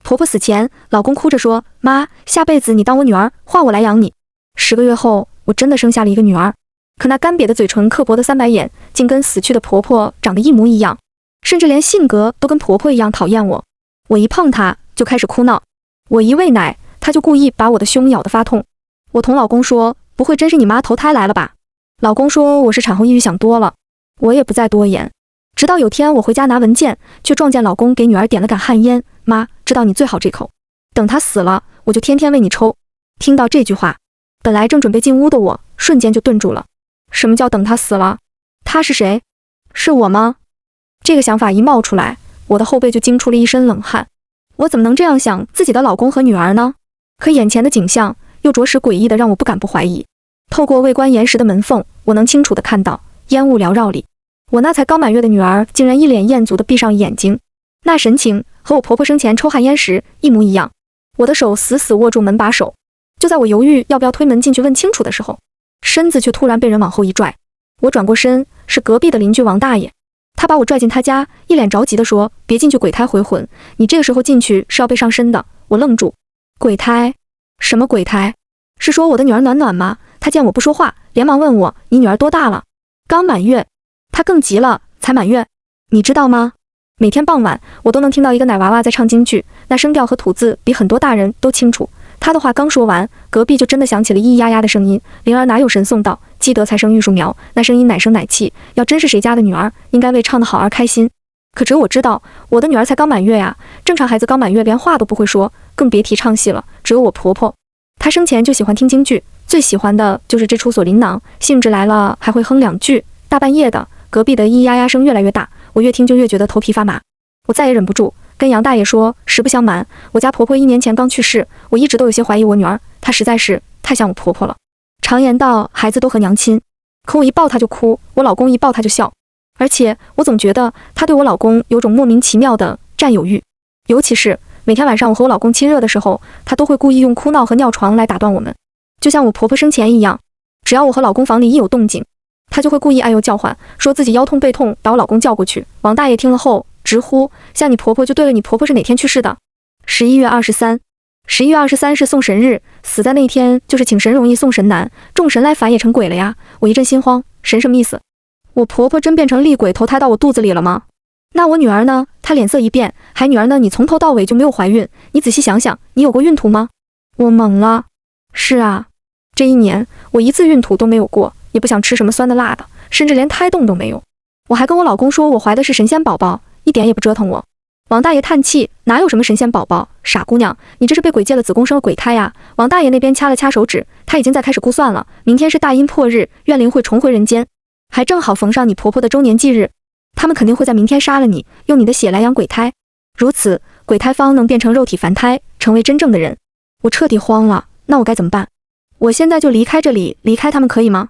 婆婆死前，老公哭着说：妈，下辈子你当我女儿，换我来养你。10个月后，我真的生下了一个女儿。可那干瘪的嘴唇、刻薄的3白眼，竟跟死去的婆婆长得一模一样，甚至连性格都跟婆婆一样讨厌我。我一碰她就开始哭闹，我一喂奶，她就故意把我的胸咬得发痛。我同老公说：不会真是你妈投胎来了吧？老公说我是产后抑郁想多了。我也不再多言。直到有天我回家拿文件，却撞见老公给女儿点了杆旱烟。妈，知道你最好这口，等他死了，我就天天为你抽。听到这句话，本来正准备进屋的我，瞬间就顿住了。什么叫等他死了？他是谁？是我吗？这个想法一冒出来，我的后背就惊出了一身冷汗。我怎么能这样想自己的老公和女儿呢？可眼前的景象又着实诡异的让我不敢不怀疑。透过未关严实的门缝，我能清楚地看到烟雾缭绕里，我那才刚满月的女儿竟然一脸厌足地闭上眼睛，那神情和我婆婆生前抽旱烟时一模一样。我的手死死握住门把手，就在我犹豫要不要推门进去问清楚的时候，身子却突然被人往后一拽。我转过身，是隔壁的邻居王大爷。他把我拽进他家，一脸着急地说：别进去，鬼胎回魂，你这个时候进去是要被上身的。我愣住，鬼胎？什么鬼胎？是说我的女儿暖暖吗？他见我不说话，连忙问我：你女儿多大了？刚满月。他更急了，才满月，你知道吗？每天傍晚，我都能听到一个奶娃娃在唱京剧，那声调和吐字比很多大人都清楚。他的话刚说完，隔壁就真的响起了咿咿呀呀的声音。灵儿哪有神送到，积德才生玉树苗，那声音奶声奶气，要真是谁家的女儿，应该为唱得好而开心。可只有我知道，我的女儿才刚满月呀，正常孩子刚满月连话都不会说，更别提唱戏了。只有我婆婆，她生前就喜欢听京剧，最喜欢的就是这出《锁麟囊》，兴致来了还会哼2句。大半夜的，隔壁的咿咿呀呀声越来越大，我越听就越觉得头皮发麻。我再也忍不住，跟杨大爷说：实不相瞒，我家婆婆1年前刚去世，我一直都有些怀疑我女儿，她实在是太像我婆婆了。常言道，孩子都和娘亲，可我一抱她就哭，我老公一抱她就笑，而且我总觉得她对我老公有种莫名其妙的占有欲，尤其是每天晚上我和我老公亲热的时候，她都会故意用哭闹和尿床来打断我们，就像我婆婆生前一样。只要我和老公房里一有动静，她就会故意哎呦叫唤，说自己腰痛背痛，把我老公叫过去。王大爷听了后直呼：像你婆婆就对了，你婆婆是哪天去世的？11月23，11月23是送神日，死在那天就是请神容易送神难，众神来反也成鬼了呀。我一阵心慌，神什么意思？我婆婆真变成厉鬼投胎到我肚子里了吗？那我女儿呢？她脸色一变，还女儿呢？你从头到尾就没有怀孕，你仔细想想，你有过孕途吗？我懵了。是啊，这1年我一次孕途都没有过，也不想吃什么酸的辣的，甚至连胎动都没有。我还跟我老公说我怀的是神仙宝宝，一点也不折腾我。王大爷叹气：哪有什么神仙宝宝，傻姑娘，你这是被鬼借了子宫生了鬼胎呀。王大爷那边掐了掐手指，他已经在开始估算了，明天是大阴破日，怨灵会重回人间，还正好逢上你婆婆的周年忌日，他们肯定会在明天杀了你，用你的血来养鬼胎，如此鬼胎方能变成肉体凡胎，成为真正的人。我彻底慌了，那我该怎么办？我现在就离开这里，离开他们可以吗？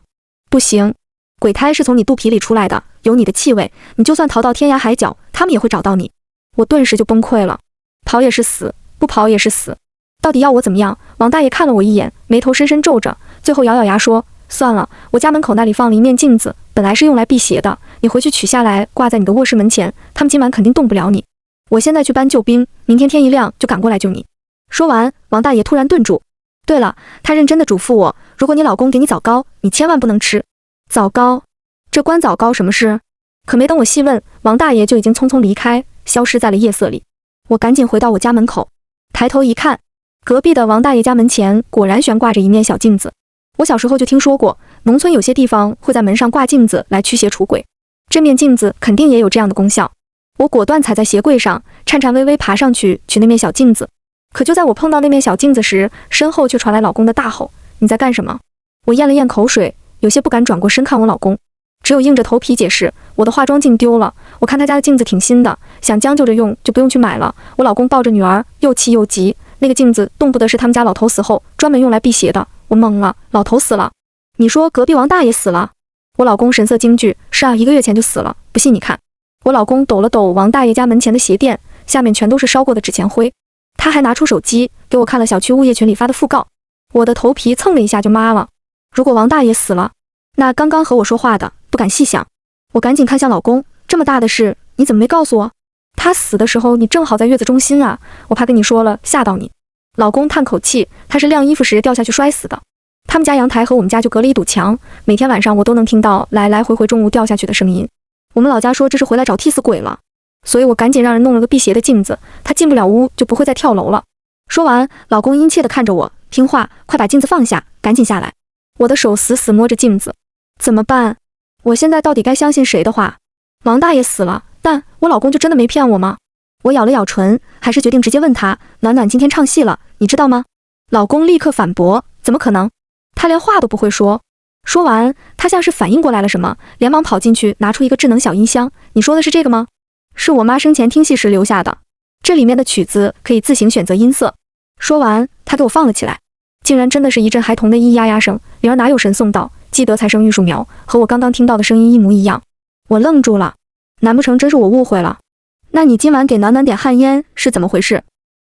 不行，鬼胎是从你肚皮里出来的，有你的气味，你就算逃到天涯海角，他们也会找到你。我顿时就崩溃了，跑也是死，不跑也是死，到底要我怎么样？王大爷看了我一眼，眉头深深皱着，最后咬咬牙说：算了，我家门口那里放了一面镜子，本来是用来辟邪的，你回去取下来挂在你的卧室门前，他们今晚肯定动不了你。我现在去搬救兵，明天天一亮就赶过来救你。说完，王大爷突然顿住。对了，他认真的嘱咐我，如果你老公给你枣糕，你千万不能吃。枣糕？这关枣糕什么事？可没等我细问，王大爷就已经匆匆离开，消失在了夜色里。我赶紧回到我家门口，抬头一看，隔壁的王大爷家门前果然悬挂着一面小镜子。我小时候就听说过，农村有些地方会在门上挂镜子来驱邪除鬼，这面镜子肯定也有这样的功效。我果断踩在鞋柜上，颤颤巍巍爬上去取那面小镜子。可就在我碰到那面小镜子时，身后却传来老公的大吼：你在干什么？我咽了咽口水，有些不敢转过身看我老公，只有硬着头皮解释：我的化妆镜丢了，我看他家的镜子挺新的，想将就着用就不用去买了。我老公抱着女儿又气又急，那个镜子动不得是他们家老头死后专门用来辟邪的。我懵了，老头死了？你说隔壁王大爷死了？我老公神色惊惧：是啊，1个月前就死了，不信你看。我老公抖了抖王大爷家门前的鞋垫，下面全都是烧过的纸钱灰。他还拿出手机给我看了小区物业群里发的讣告，我的头皮蹭了一下就麻了。如果王大爷死了，那刚刚和我说话的不敢细想。我赶紧看向老公：这么大的事你怎么没告诉我？他死的时候你正好在月子中心啊，我怕跟你说了吓到你。老公叹口气，他是晾衣服时掉下去摔死的。他们家阳台和我们家就隔了一堵墙，每天晚上我都能听到来来回回中午掉下去的声音。我们老家说这是回来找替死鬼了，所以我赶紧让人弄了个辟邪的镜子，他进不了屋就不会再跳楼了。说完，老公殷切地看着我，听话，快把镜子放下，赶紧下来。我的手死死摸着镜子，怎么办？我现在到底该相信谁的话？王大爷死了，但我老公就真的没骗我吗？我咬了咬唇，还是决定直接问他，暖暖今天唱戏了，你知道吗？老公立刻反驳，怎么可能？他连话都不会说。说完，他像是反应过来了什么，连忙跑进去拿出一个智能小音箱，你说的是这个吗？是我妈生前听戏时留下的，这里面的曲子可以自行选择音色。说完，他给我放了起来，竟然真的是一阵孩童的咿咿呀呀声，灵儿哪有神送到，积德才生育树苗，和我刚刚听到的声音一模一样。我愣住了，难不成真是我误会了？那你今晚给暖暖点旱烟是怎么回事？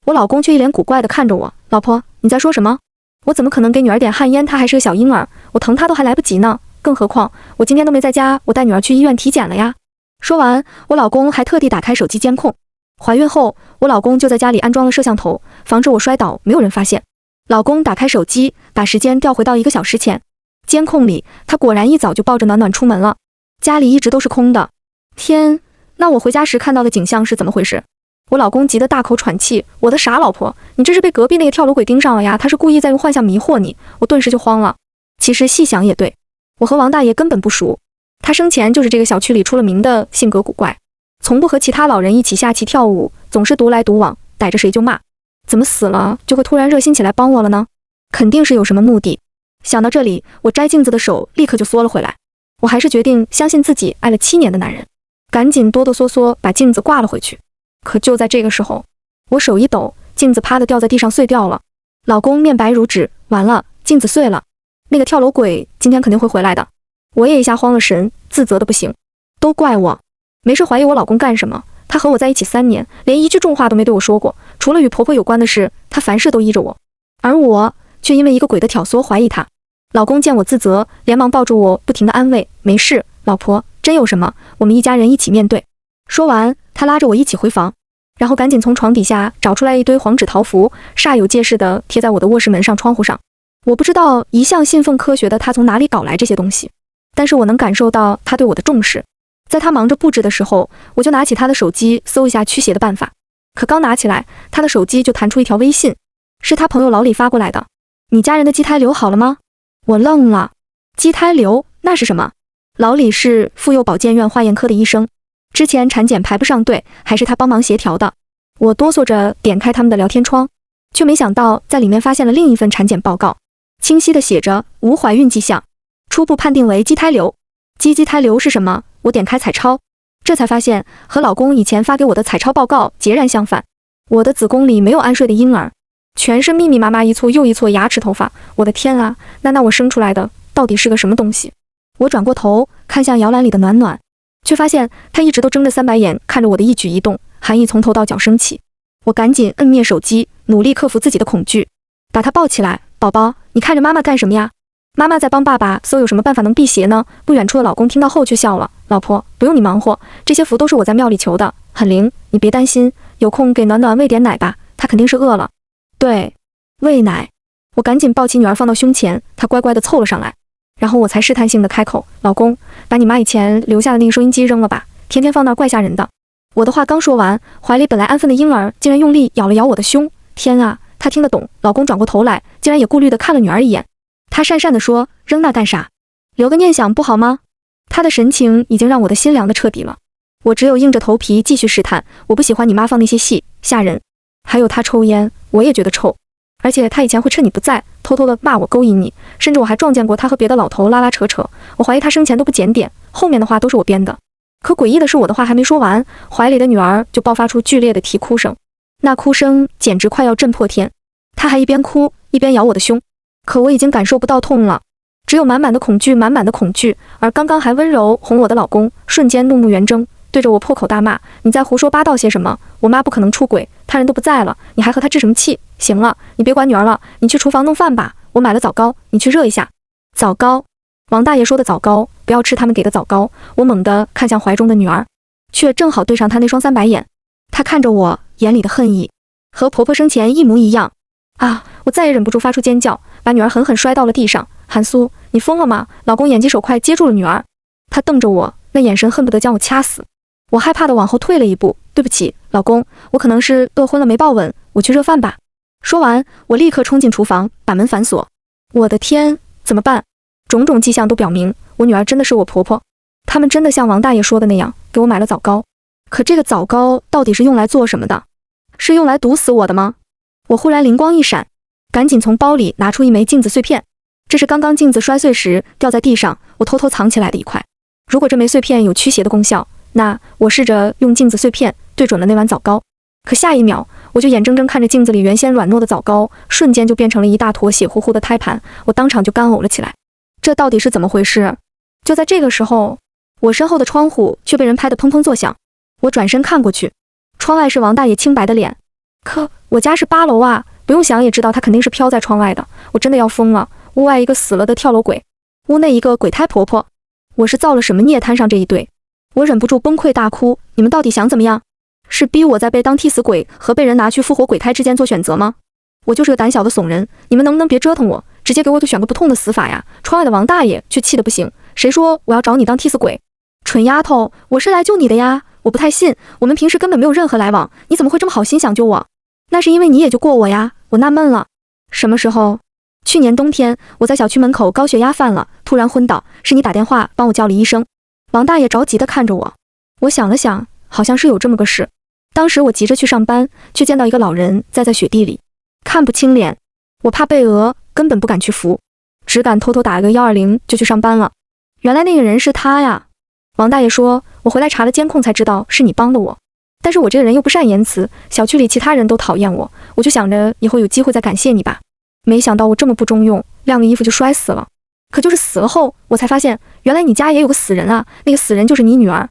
我老公却一脸古怪地看着我，老婆，你在说什么？我怎么可能给女儿点旱烟？她还是个小婴儿，我疼她都还来不及呢，更何况我今天都没在家，我带女儿去医院体检了呀。说完，我老公还特地打开手机监控。怀孕后，我老公就在家里安装了摄像头，防止我摔倒，没有人发现。老公打开手机，把时间调回到1个小时前，监控里他果然一早就抱着暖暖出门了，家里一直都是空的。天，那我回家时看到的景象是怎么回事？我老公急得大口喘气，我的傻老婆，你这是被隔壁那个跳楼鬼盯上了呀，他是故意在用幻象迷惑你。我顿时就慌了。其实细想也对，我和王大爷根本不熟，他生前就是这个小区里出了名的性格古怪，从不和其他老人一起下棋跳舞，总是独来独往，逮着谁就骂。怎么死了就会突然热心起来帮我了呢？肯定是有什么目的。想到这里，我摘镜子的手立刻就缩了回来。我还是决定相信自己爱了7年的男人，赶紧哆哆嗦嗦把镜子挂了回去。可就在这个时候，我手一抖，镜子啪的掉在地上碎掉了。老公面白如纸，完了，镜子碎了，那个跳楼鬼今天肯定会回来的。我也一下慌了神，自责的不行，都怪我，没事怀疑我老公干什么？他和我在一起3年，连一句重话都没对我说过，除了与婆婆有关的事，他凡事都依着我，而我却因为一个鬼的挑唆怀疑他。老公见我自责，连忙抱住我，不停地安慰，没事，老婆，真有什么，我们一家人一起面对。说完，他拉着我一起回房，然后赶紧从床底下找出来一堆黄纸桃符，煞有介事地贴在我的卧室门上、窗户上。我不知道一向信奉科学的他从哪里搞来这些东西，但是我能感受到他对我的重视。在他忙着布置的时候，我就拿起他的手机搜一下驱邪的办法。可刚拿起来，他的手机就弹出一条微信，是他朋友老李发过来的。你家人的畸胎瘤好了吗？我愣了，畸胎瘤那是什么？老李是妇幼保健院化验科的医生，之前产检排不上队，还是他帮忙协调的。我哆嗦着点开他们的聊天窗，却没想到在里面发现了另一份产检报告，清晰地写着无怀孕迹象，初步判定为畸胎瘤。畸胎瘤是什么？我点开彩超，这才发现和老公以前发给我的彩超报告截然相反。我的子宫里没有安睡的婴儿，全是密密麻麻一簇又一簇牙齿头发。我的天啊，那我生出来的到底是个什么东西？我转过头看向摇篮里的暖暖，却发现他一直都睁着3白眼看着我的一举一动，寒意从头到脚升起。我赶紧摁灭手机，努力克服自己的恐惧，把他抱起来，宝宝，你看着妈妈干什么呀？妈妈在帮爸爸搜有什么办法能辟邪呢？不远处的老公听到后却笑了，老婆，不用你忙活，这些符都是我在庙里求的，很灵，你别担心，有空给暖暖喂点奶吧，她肯定是饿了。对，喂奶。我赶紧抱起女儿放到胸前，她乖乖地凑了上来，然后我才试探性地开口，老公，把你妈以前留下的那个收音机扔了吧，天天放那儿怪吓人的。我的话刚说完，怀里本来安分的婴儿竟然用力咬了咬我的胸，天啊，他听得懂。老公转过头来，竟然也顾虑地看了女儿一眼，他讪讪地说，扔那干啥？留个念想不好吗？他的神情已经让我的心凉得彻底了。我只有硬着头皮继续试探，我不喜欢你妈放那些戏，吓人。还有他抽烟，我也觉得臭，而且他以前会趁你不在偷偷地骂我勾引你，甚至我还撞见过他和别的老头拉拉扯扯，我怀疑他生前都不检点，后面的话都是我编的。可诡异的是，我的话还没说完，怀里的女儿就爆发出剧烈的啼哭声，那哭声简直快要震破天。她还一边哭一边咬我的胸，可我已经感受不到痛了，只有满满的恐惧，满满的恐惧。而刚刚还温柔哄我的老公，瞬间怒目圆睁，对着我破口大骂，你在胡说八道些什么？我妈不可能出轨，他人都不在了，你还和他置什么气？行了，你别管女儿了，你去厨房弄饭吧，我买了枣糕，你去热一下。枣糕？王大爷说的枣糕，不要吃他们给的枣糕。我猛地看向怀中的女儿，却正好对上他那双3白眼。她看着我，眼里的恨意和婆婆生前一模一样。啊！我再也忍不住发出尖叫，把女儿狠狠摔到了地上。韩苏，你疯了吗？老公眼疾手快接住了女儿。他瞪着我，那眼神恨不得将我掐死。我害怕地往后退了一步。对不起，老公，我可能是饿昏了没抱稳，我去热饭吧。说完，我立刻冲进厨房，把门反锁。我的天，怎么办？种种迹象都表明，我女儿真的是我婆婆。他们真的像王大爷说的那样，给我买了枣糕。可这个枣糕到底是用来做什么的？是用来毒死我的吗？我忽然灵光一闪，赶紧从包里拿出一枚镜子碎片。这是刚刚镜子摔碎时掉在地上，我偷偷藏起来的一块。如果这枚碎片有驱邪的功效，那我试着用镜子碎片对准了那碗枣糕。可下一秒，我就眼睁睁看着镜子里原先软糯的枣糕，瞬间就变成了一大坨血乎乎的胎盘，我当场就干呕了起来。这到底是怎么回事？就在这个时候，我身后的窗户却被人拍得砰砰作响。我转身看过去，窗外是王大爷清白的脸。可我家是8楼啊，不用想也知道他肯定是飘在窗外的。我真的要疯了，屋外一个死了的跳楼鬼，屋内一个鬼胎婆婆，我是造了什么孽摊上这一对？我忍不住崩溃大哭，你们到底想怎么样？是逼我在被当替死鬼和被人拿去复活鬼胎之间做选择吗？我就是个胆小的怂人，你们能不能别折腾我，直接给我选个不痛的死法呀？窗外的王大爷却气得不行，谁说我要找你当替死鬼？蠢丫头，我是来救你的呀！我不太信，我们平时根本没有任何来往，你怎么会这么好心想救我？那是因为你也救过我呀，我纳闷了。什么时候？去年冬天，我在小区门口高血压犯了，突然昏倒，是你打电话帮我叫了医生。王大爷着急地看着我，我想了想，好像是有这么个事。当时我急着去上班，却见到一个老人在雪地里，看不清脸，我怕被讹，根本不敢去扶，只敢偷偷打了个120就去上班了。原来那个人是他呀。王大爷说，我回来查了监控才知道是你帮了我，但是我这个人又不善言辞，小区里其他人都讨厌我，我就想着以后有机会再感谢你吧。没想到我这么不中用，晾个衣服就摔死了。可就是死了后，我才发现原来你家也有个死人啊，那个死人就是你女儿。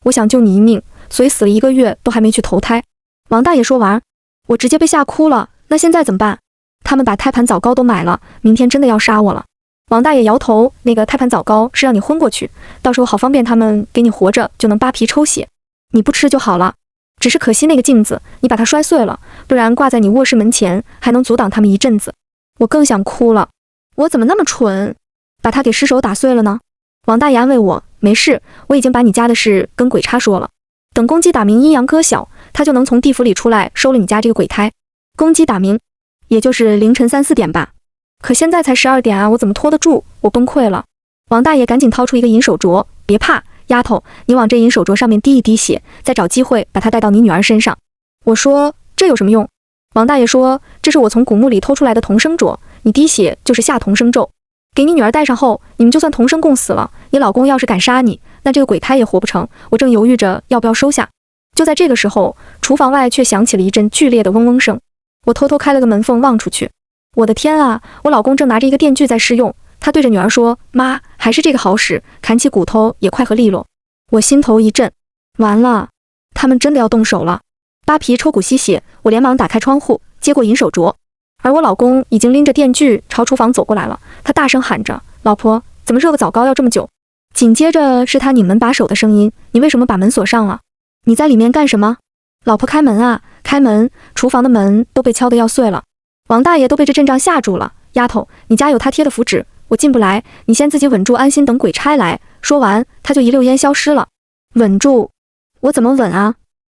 我想救你一命，所以死了1个月都还没去投胎。王大爷说完，我直接被吓哭了。那现在怎么办？他们把胎盘枣糕都买了，明天真的要杀我了。王大爷摇头，那个胎盘枣糕是让你昏过去，到时候好方便他们给你活着就能扒皮抽血，你不吃就好了。只是可惜那个镜子你把它摔碎了，不然挂在你卧室门前还能阻挡他们一阵子。我更想哭了，我怎么那么蠢，把它给失手打碎了呢？王大爷安慰我，没事，我已经把你家的事跟鬼差说了，等公鸡打鸣阴阳割晓，他就能从地府里出来收了你家这个鬼胎。公鸡打鸣也就是凌晨3、4点吧，可现在才12点啊，我怎么拖得住？我崩溃了。王大爷赶紧掏出一个银手镯，别怕，丫头，你往这银手镯上面滴一滴血，再找机会把它带到你女儿身上。我说这有什么用？王大爷说，这是我从古墓里偷出来的童生镯，你滴血就是下童生咒，给你女儿戴上后，你们就算同生共死了。你老公要是敢杀你，那这个鬼胎也活不成。我正犹豫着要不要收下，就在这个时候，厨房外却响起了一阵剧烈的嗡嗡声。我偷偷开了个门缝望出去，我的天啊，我老公正拿着一个电锯在试用，他对着女儿说，妈，还是这个好使，砍起骨头也快和利落。我心头一震，完了，他们真的要动手了。扒皮抽骨吸血，我连忙打开窗户，接过银手镯，而我老公已经拎着电锯朝厨房走过来了，他大声喊着，老婆，怎么热个枣糕要这么久？紧接着是他拧门把手的声音，你为什么把门锁上了？你在里面干什么？老婆开门啊，开门，厨房的门都被敲得要碎了。王大爷都被这阵仗吓住了，丫头，你家有他贴的符纸，我进不来，你先自己稳住，安心等鬼差来。说完，他就一溜烟消失了。稳住？我怎么稳啊？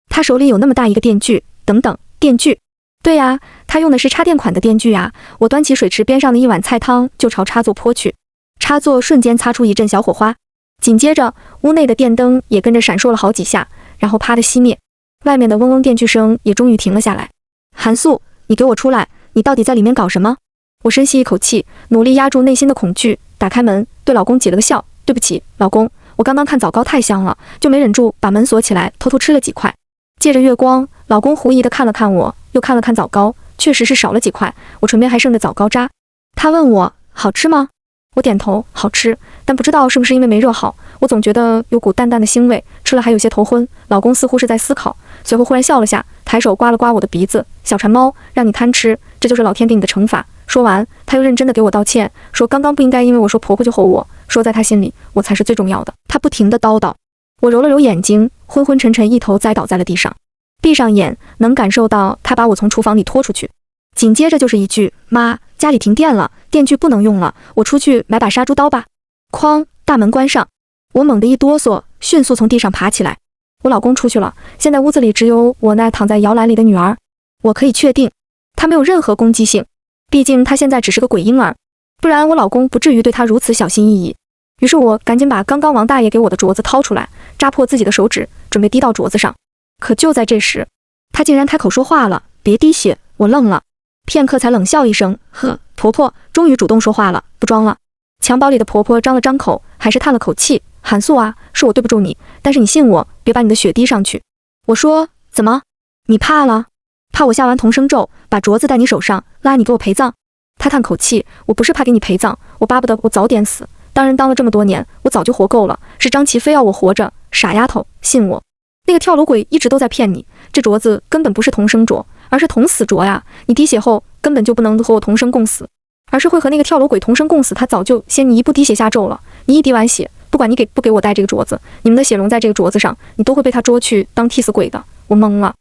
他手里有那么大一个电锯，等等，电锯？对呀，他用的是插电款的电锯啊。我端起水池边上的一碗菜汤就朝插座泼去，插座瞬间擦出一阵小火花，紧接着屋内的电灯也跟着闪烁了好几下，然后啪的熄灭，外面的嗡嗡电锯声也终于停了下来。韩素，你给我出来，你到底在里面搞什么？我深吸一口气，努力压住内心的恐惧，打开门，对老公挤了个笑，对不起，老公，我刚刚看枣糕太香了，就没忍住把门锁起来，偷偷吃了几块。借着月光，老公狐疑地看了看我，又看了看枣糕，确实是少了几块，我唇边还剩着枣糕渣。他问我好吃吗？我点头，好吃，但不知道是不是因为没热好，我总觉得有股淡淡的腥味，吃了还有些头昏。老公似乎是在思考，随后忽然笑了下，抬手刮了刮我的鼻子，小馋猫，让你贪吃，这就是老天给你的惩罚。说完，他又认真地给我道歉，说刚刚不应该因为我说婆婆就吼我，说在他心里我才是最重要的。他不停地叨叨，我揉了揉眼睛，昏昏沉沉一头栽倒在了地上。闭上眼，能感受到他把我从厨房里拖出去。紧接着就是一句：妈，家里停电了，电锯不能用了，我出去买把杀猪刀吧。哐，大门关上，我猛地一哆嗦，迅速从地上爬起来。我老公出去了，现在屋子里只有我那躺在摇篮里的女儿。我可以确定，她没有任何攻击性，毕竟她现在只是个鬼婴儿，不然我老公不至于对她如此小心翼翼。于是我赶紧把刚刚王大爷给我的镯子掏出来，扎破自己的手指，准备滴到镯子上。可就在这时，他竟然开口说话了：别滴血。我愣了，片刻才冷笑一声：呵，婆婆终于主动说话了，不装了。襁褓里的婆婆张了张口，还是叹了口气：韩素啊，是我对不住你，但是你信我，别把你的血滴上去。我说：怎么？你怕了？怕我下完童生咒，把镯子戴你手上，拉你给我陪葬？他叹口气：我不是怕给你陪葬，我巴不得我早点死。当人当了这么多年，我早就活够了，是张琪非要我活着。傻丫头，信我，那个跳楼鬼一直都在骗你，这镯子根本不是童生镯，而是童死镯呀！你滴血后根本就不能和我同生共死，而是会和那个跳楼鬼同生共死。他早就先你一步滴血下咒了，你一滴完血，不管你不给我戴这个镯子，你们的血龙在这个镯子上，你都会被他捉去当替死鬼的。我懵了。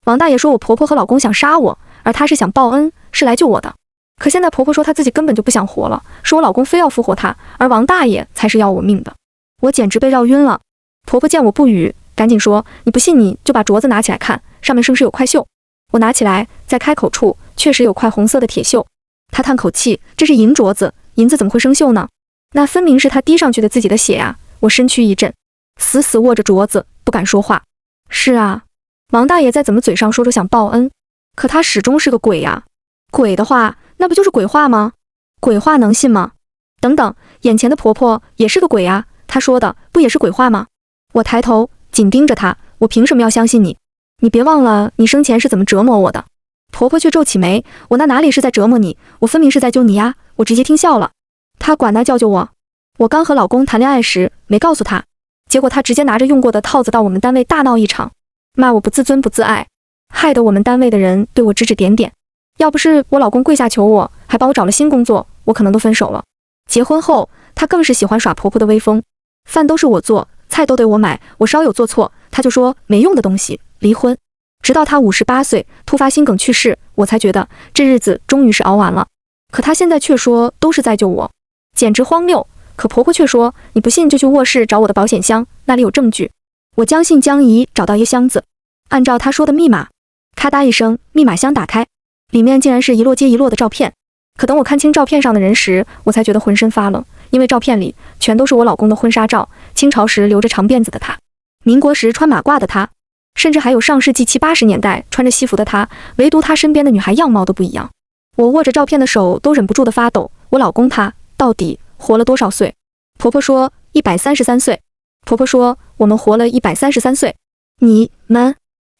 王大爷说我婆婆和老公想杀我，而他是想报恩，是来救我的。可现在婆婆说她自己根本就不想活了，说我老公非要复活她，而王大爷才是要我命的。我简直被绕晕了。婆婆见我不语，赶紧说：你不信你就把镯子拿起来看，上面是不是有块锈？我拿起来，在开口处确实有块红色的铁锈。她叹口气：这是银镯子，银子怎么会生锈呢？那分明是她滴上去的自己的血啊！我身躯一震，死死握着镯子，不敢说话。是啊，王大爷再怎么嘴上说着想报恩，可他始终是个鬼呀。鬼的话，那不就是鬼话吗？鬼话能信吗？等等，眼前的婆婆也是个鬼啊，她说的不也是鬼话吗？我抬头紧盯着她，我凭什么要相信你？你别忘了你生前是怎么折磨我的。婆婆却皱起眉：我那哪里是在折磨你，我分明是在救你呀！我直接听笑了。她管那叫救我？我刚和老公谈恋爱时没告诉她，结果她直接拿着用过的套子到我们单位大闹一场，骂我不自尊不自爱，害得我们单位的人对我指指点点。要不是我老公跪下求我，还帮我找了新工作，我可能都分手了。结婚后，他更是喜欢耍婆婆的威风，饭都是我做，菜都得我买，我稍有做错，他就说没用的东西，离婚。直到他58岁突发心梗去世，我才觉得这日子终于是熬完了。可他现在却说都是在救我，简直荒谬。可婆婆却说你不信就去卧室找我的保险箱，那里有证据。我将信将疑，找到一个箱子，按照他说的密码，咔嗒一声，密码箱打开。里面竟然是一摞接一摞的照片，可等我看清照片上的人时，我才觉得浑身发冷，因为照片里全都是我老公的婚纱照，清朝时留着长辫子的他，民国时穿马褂的他，甚至还有上世纪70、80年代穿着西服的他，唯独他身边的女孩样貌都不一样。我握着照片的手都忍不住的发抖。我老公他到底活了多少岁？婆婆说133岁。婆婆说我们活了133岁。你们？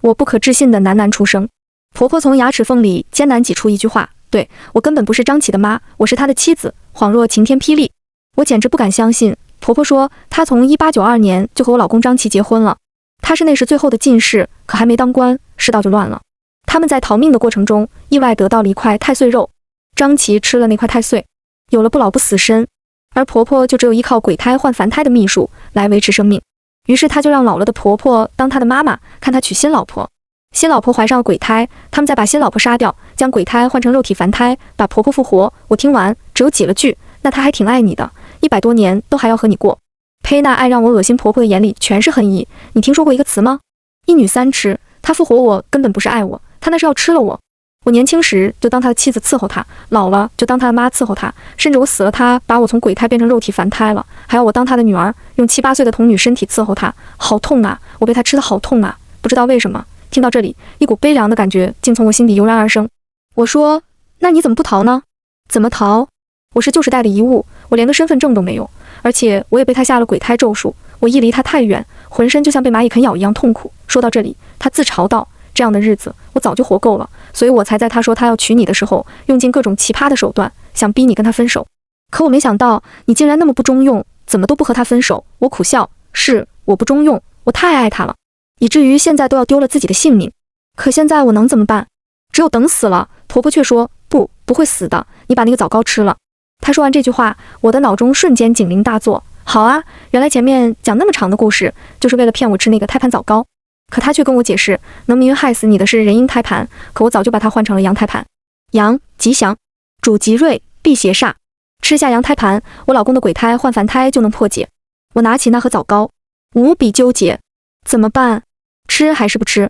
我不可置信的喃出声。婆婆从牙齿缝里艰难挤出一句话：对，我根本不是张琪的妈，我是她的妻子。恍若晴天霹雳，我简直不敢相信。婆婆说她从1892年就和我老公张琪结婚了，她是那时最后的进士，可还没当官，世道就乱了。他们在逃命的过程中意外得到了一块太岁肉，张琪吃了那块太岁，有了不老不死身，而婆婆就只有依靠鬼胎换凡胎的秘术来维持生命。于是她就让老了的婆婆当她的妈妈，看她娶新老婆。新老婆怀上了鬼胎，他们再把新老婆杀掉，将鬼胎换成肉体凡胎，把婆婆复活。我听完只有挤了句：那她还挺爱你的，100多年都还要和你过。呸，那爱让我恶心。婆婆的眼里全是恨意。你听说过一个词吗？一女三吃。她复活我根本不是爱我，她那是要吃了我。我年轻时就当她的妻子伺候她，老了就当她的妈伺候她，甚至我死了，她把我从鬼胎变成肉体凡胎了，还要我当她的女儿，用7、8岁的童女身体伺候她。好痛啊，我被她吃得好痛啊，不知道为什么。听到这里，一股悲凉的感觉竟从我心底油然而生。我说：那你怎么不逃呢？怎么逃？我是旧时代的遗物，我连个身份证都没有，而且我也被他下了鬼胎咒术，我一离他太远，浑身就像被蚂蚁啃咬一样痛苦。说到这里，他自嘲道：这样的日子我早就活够了，所以我才在他说他要娶你的时候，用尽各种奇葩的手段，想逼你跟他分手。可我没想到你竟然那么不中用，怎么都不和他分手。我苦笑：是我不中用，我太爱他了，以至于现在都要丢了自己的性命。可现在我能怎么办？只有等死了。婆婆却说：不会死的，你把那个枣糕吃了。她说完这句话，我的脑中瞬间警铃大作。好啊，原来前面讲那么长的故事，就是为了骗我吃那个胎盘枣糕。可他却跟我解释，能明害死你的是人阴胎盘，可我早就把它换成了阳胎盘。阳，吉祥，主吉瑞，避邪煞。吃下阳胎盘，我老公的鬼胎换凡胎就能破解。我拿起那盒枣糕，无比纠结，怎么办？吃还是不吃？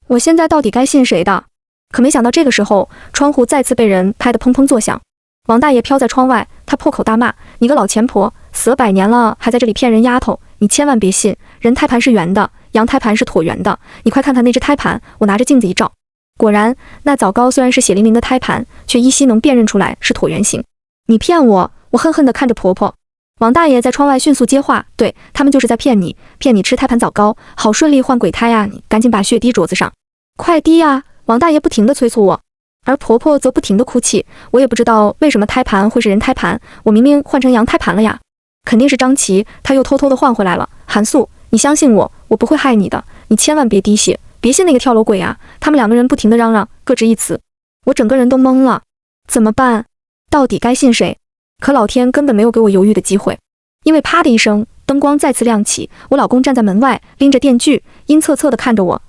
我现在到底该信谁的？可没想到这个时候，窗户再次被人拍得砰砰作响。王大爷飘在窗外，他破口大骂：“你个老钱婆，死了100年了，还在这里骗人丫头！你千万别信，人胎盘是圆的，阳胎盘是椭圆的。你快看看那只胎盘！”我拿着镜子一照，果然，那枣糕虽然是血淋淋的胎盘，却依稀能辨认出来是椭圆形。你骗我！我恨恨地看着婆婆。王大爷在窗外迅速接话：“对，他们就是在骗你，骗你吃胎盘枣糕，好顺利换鬼胎啊！你赶紧把血滴桌子上，快滴啊！”王大爷不停地催促我。而婆婆则不停地哭泣，我也不知道为什么胎盘会是人胎盘，我明明换成羊胎盘了呀！肯定是张琪，他又偷偷地换回来了。韩素，你相信我，我不会害你的，你千万别滴血，别信那个跳楼鬼啊！他们2个人不停地嚷嚷，各执一词，我整个人都懵了，怎么办？到底该信谁？可老天根本没有给我犹豫的机会，因为啪的一声，灯光再次亮起，我老公站在门外，拎着电锯，阴恻恻地看着我，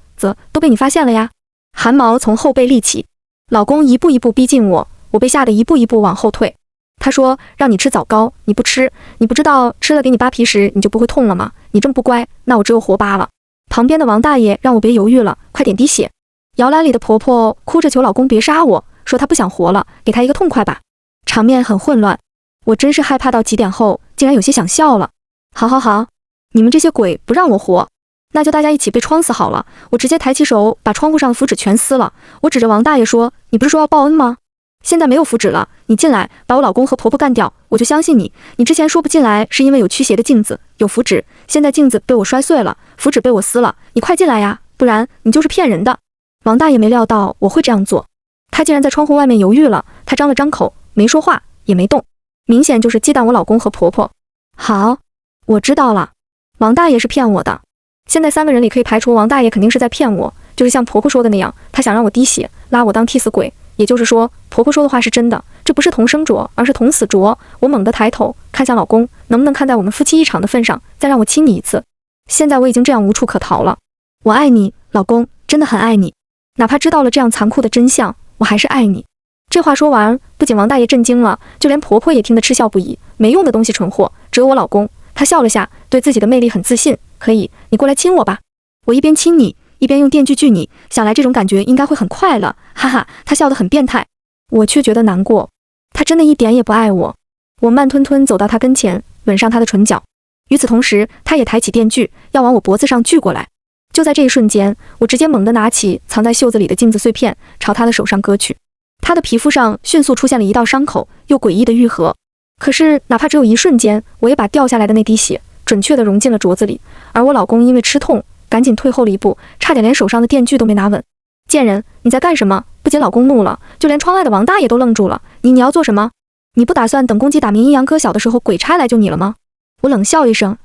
都被你发现了呀！汗毛从后背立起。老公一步一步逼近我，我被吓得一步一步往后退。他说：“让你吃枣糕，你不吃，你不知道吃了给你扒皮时你就不会痛了吗？你这么不乖，那我只有活扒了。”旁边的王大爷让我别犹豫了，快点滴血。摇篮里的婆婆哭着求老公别杀我，说她不想活了，给她一个痛快吧。场面很混乱，我真是害怕到极点后，竟然有些想笑了。好，你们这些鬼不让我活，那就大家一起被窗死好了！我直接抬起手，把窗户上的符纸全撕了。我指着王大爷说：“你不是说要报恩吗？现在没有符纸了，你进来，把我老公和婆婆干掉，我就相信你。你之前说不进来，是因为有驱邪的镜子，有符纸，现在镜子被我摔碎了，符纸被我撕了，你快进来呀，不然你就是骗人的。”王大爷没料到我会这样做，他竟然在窗户外面犹豫了，他张了张口，没说话，也没动，明显就是忌惮我老公和婆婆。好，我知道了，王大爷是骗我的。现在3个人里可以排除王大爷肯定是在骗我，就是像婆婆说的那样，她想让我滴血，拉我当替死鬼。也就是说，婆婆说的话是真的，这不是同生着，而是同死着。我猛地抬头看向老公，能不能看在我们夫妻一场的份上，再让我亲你一次？现在我已经这样无处可逃了。我爱你，老公，真的很爱你，哪怕知道了这样残酷的真相，我还是爱你。这话说完，不仅王大爷震惊了，就连婆婆也听得嗤笑不已。没用的东西，蠢货！只有我老公，他笑了下，对自己的魅力很自信。可以，你过来亲我吧。我一边亲你，一边用电锯锯你，想来这种感觉应该会很快乐，哈哈！他笑得很变态，我却觉得难过。他真的一点也不爱我。我慢吞吞走到他跟前，吻上他的唇角。与此同时，他也抬起电锯，要往我脖子上锯过来。就在这一瞬间，我直接猛地拿起藏在袖子里的镜子碎片，朝他的手上割去。他的皮肤上迅速出现了一道伤口，又诡异的愈合。可是，哪怕只有一瞬间，我也把掉下来的那滴血准确地融进了镯子里，而我老公因为吃痛，赶紧退后了一步，差点连手上的电锯都没拿稳。贱人，你在干什么？不仅老公怒了，就连窗外的王大爷都愣住了。你要做什么？你不打算等公鸡打鸣阴阳哥小的时候鬼差来救你了吗？我冷笑一声，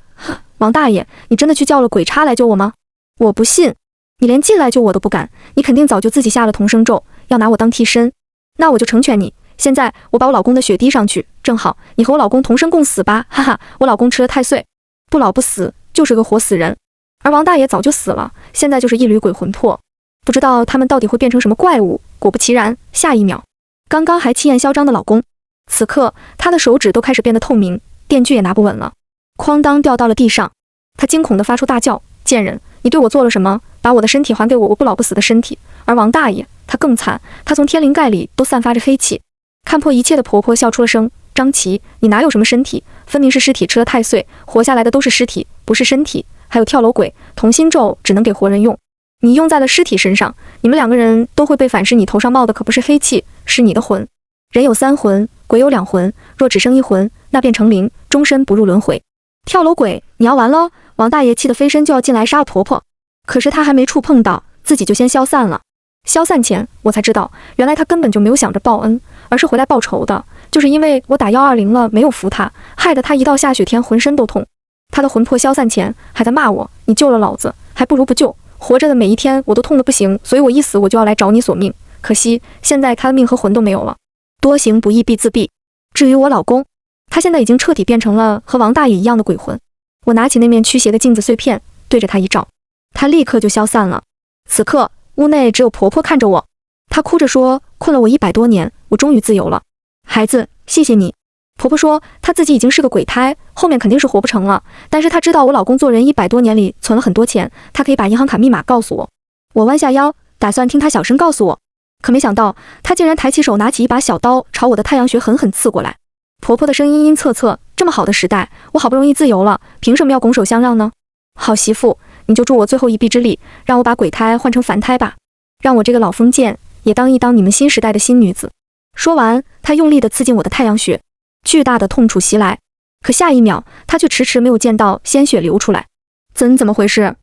王大爷，你真的去叫了鬼差来救我吗？我不信，你连进来救我都不敢，你肯定早就自己下了同生咒，要拿我当替身。那我就成全你。现在我把我老公的血滴上去，正好你和我老公同生共死吧，哈哈！我老公吃了太岁，不老不死，就是个活死人。而王大爷早就死了，现在就是一缕鬼魂魄，不知道他们到底会变成什么怪物。果不其然，下一秒，刚刚还气焰嚣张的老公，此刻他的手指都开始变得透明，电锯也拿不稳了，哐当掉到了地上。他惊恐地发出大叫：“贱人，你对我做了什么？把我的身体还给我，我不老不死的身体！”而王大爷他更惨，他从天灵盖里都散发着黑气。看破一切的婆婆笑出了声：“张琪，你哪有什么身体？分明是尸体吃了太岁，活下来的都是尸体，不是身体。还有跳楼鬼，同心咒只能给活人用，你用在了尸体身上，你们2个人都会被反噬。你头上冒的可不是黑气，是你的魂。人有3魂，鬼有2魂，若只剩1魂，那便成灵，终身不入轮回。跳楼鬼，你要完喽！”王大爷气得飞身就要进来杀了婆婆，可是他还没触碰到，自己就先消散了。消散前，我才知道，原来他根本就没有想着报恩，而是回来报仇的。就是因为我打120了，没有扶他，害得他一到下雪天浑身都痛。他的魂魄消散前还在骂我：“你救了老子，还不如不救。活着的每一天我都痛得不行，所以我一死我就要来找你索命。可惜现在他的命和魂都没有了。多行不义必自毙。”至于我老公，他现在已经彻底变成了和王大爷一样的鬼魂。我拿起那面驱邪的镜子碎片，对着他一照，她立刻就消散了。此刻屋内只有婆婆看着我，她哭着说，困了我100多年，我终于自由了。孩子，谢谢你。婆婆说她自己已经是个鬼胎，后面肯定是活不成了，但是她知道我老公做人100多年里存了很多钱，她可以把银行卡密码告诉我。我弯下腰，打算听她小声告诉我，可没想到她竟然抬起手，拿起一把小刀，朝我的太阳穴狠狠刺过来。婆婆的声音阴恻恻，这么好的时代，我好不容易自由了，凭什么要拱手相让呢？好媳妇，你就助我最后一臂之力，让我把鬼胎换成凡胎吧，让我这个老封建也当一当你们新时代的新女子。说完，她用力地刺进我的太阳穴，巨大的痛楚袭来，可下一秒，她却迟迟没有见到鲜血流出来。怎么回事？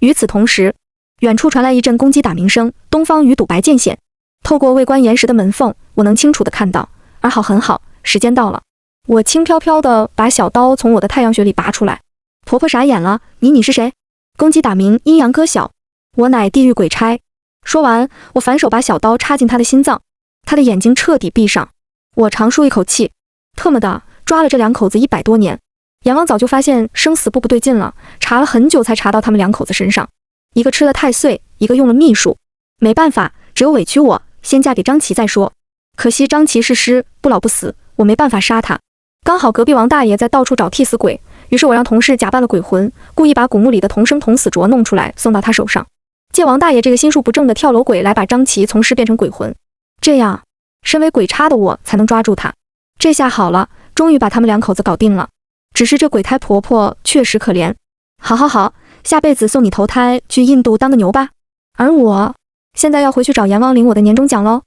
与此同时，远处传来一阵公鸡打鸣声，东方与赌白渐显。透过未关严实的门缝，我能清楚地看到，儿好很好，时间到了。我轻飘飘地把小刀从我的太阳穴里拔出来。婆婆傻眼了，你是谁？公鸡打鸣，阴阳割晓，我乃地狱鬼差。说完，我反手把小刀插进她的心脏，她的眼睛彻底闭上。我长舒一口气，特么的，抓了这两口子100多年，阎王早就发现生死簿不对劲了，查了很久才查到他们两口子身上，一个吃了太岁，一个用了秘术。没办法，只有委屈我，先嫁给张琪再说。可惜张琪是尸，不老不死，我没办法杀他。刚好隔壁王大爷在到处找替死鬼，于是我让同事假扮了鬼魂，故意把古墓里的同生同死镯弄出来送到他手上，借王大爷这个心术不正的跳楼鬼来把张琪从尸变成鬼魂，这样身为鬼差的我才能抓住他。这下好了，终于把他们两口子搞定了。只是这鬼胎婆婆确实可怜。好，下辈子送你投胎去印度当个牛吧。而我现在要回去找阎王领我的年终奖喽。